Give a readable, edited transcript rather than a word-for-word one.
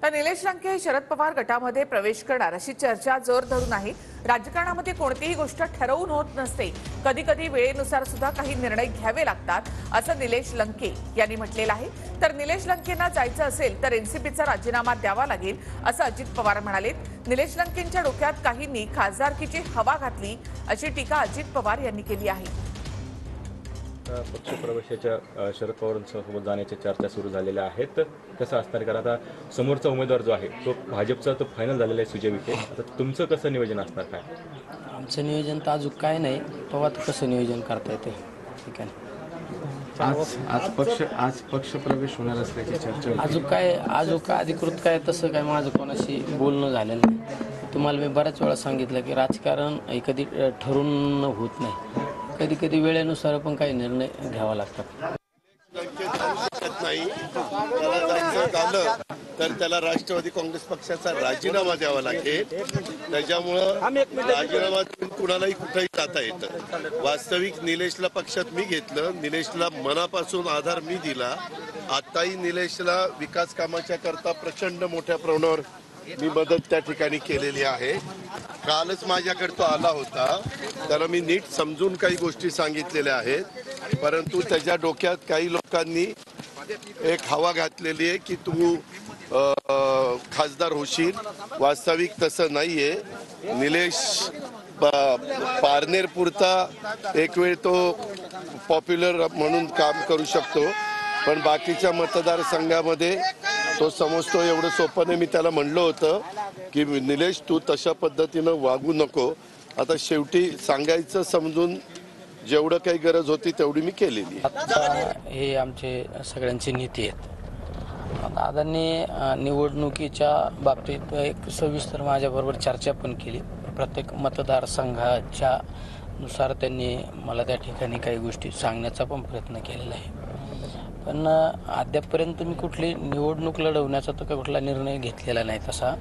तर निलेश लंके हे शरद पवार गटामध्ये प्रवेश करणार अशी चर्चा जोर धरून आहे। राजकारणामध्ये कोणतीही गोष्ट ठरवून होत नसते, कधी कधी वेळेनुसार सुद्धा काही निर्णय घ्यावे लागतात असं निलेश लंके यांनी म्हटलेलं आहे। तर निलेश लंकेंना जायचं असेल तर एनसीपीचा राजीनामा द्यावा लागेल असं अजित पवार म्हणाले। निलेश लंकेंच्या डोक्यात काहींनी खासदारकीची हवा घातली अशी टीका अजित पवार यांनी केली आहे। पक्षप्रवेशाच्या शरद पवारांसोबत जाण्याच्या चर्चा सुरू झालेल्या आहेत। कसं असणार, कारण आता समोरचा उमेदवार जो आहे तो भाजपचा तो फायनल झालेला आहे सुजय विखे। आता तुमचं कसं नियोजन असणार? काय आमचं नियोजन तर अजून काय नाही, तेव्हा कसं नियोजन करता येते ठीक आहे। आज पक्ष प्रवेश होणार असल्याची चर्चा अजून काय अधिकृत काय तसं काय माझं कोणाशी बोलणं झालेलं नाही। तुम्हाला मी बऱ्याच वेळा सांगितलं की राजकारण कधी ठरून होत नाही, कधी कधी वेळेनुसार पण काही निर्णय घ्यावा लागतात। नाही त्याला जायचं झालं तर त्याला राष्ट्रवादी काँग्रेस पक्षाचा राजीनामा द्यावा लागेल। त्याच्यामुळं राजीनामा देऊन कुणालाही कुठेही जाता येतं। वास्तविक निलेशला पक्षात मी घेतलं, निलेशला मनापासून आधार मी दिला। आताही निलेशला विकास कामाच्या करता प्रचंड मोठ्या प्रमाणावर मी मदत त्या ठिकाणी केलेली आहे। कालच माझ्याकडे तो आला होता, त्याला मी नीट समजून काही गोष्टी सांगितलेल्या आहेत, परंतु त्याच्या डोक्यात काही लोकांनी एक हवा घातलेली आहे की तू खासदार होशील। वास्तविक तसं नाहीये। निलेश पारनेर पुरता एक वेळ तो पॉप्युलर म्हणून काम करू शकतो, पण बाकीच्या मतदारसंघामध्ये तो समजतो एवढं सोपं नाही। मी त्याला म्हणलं होतं की निलेश तू तशा पद्धतीनं वागू नको। आता शेवटी सांगायचं समजून जेवढं काही गरज होती तेवढी मी केलेली। हे आमचे सगळ्यांची नीती आहेत। दादांनी निवडणुकीच्या बाबतीत एक सविस्तर माझ्याबरोबर चर्चा पण केली। प्रत्येक मतदारसंघाच्या नुसार त्यांनी मला त्या ठिकाणी काही गोष्टी सांगण्याचा पण प्रयत्न केलेला आहे, पण अद्यापपर्यंत मी कुठली निवडणूक लढवण्याचा तर कुठला निर्णय घेतलेला नाही तसा।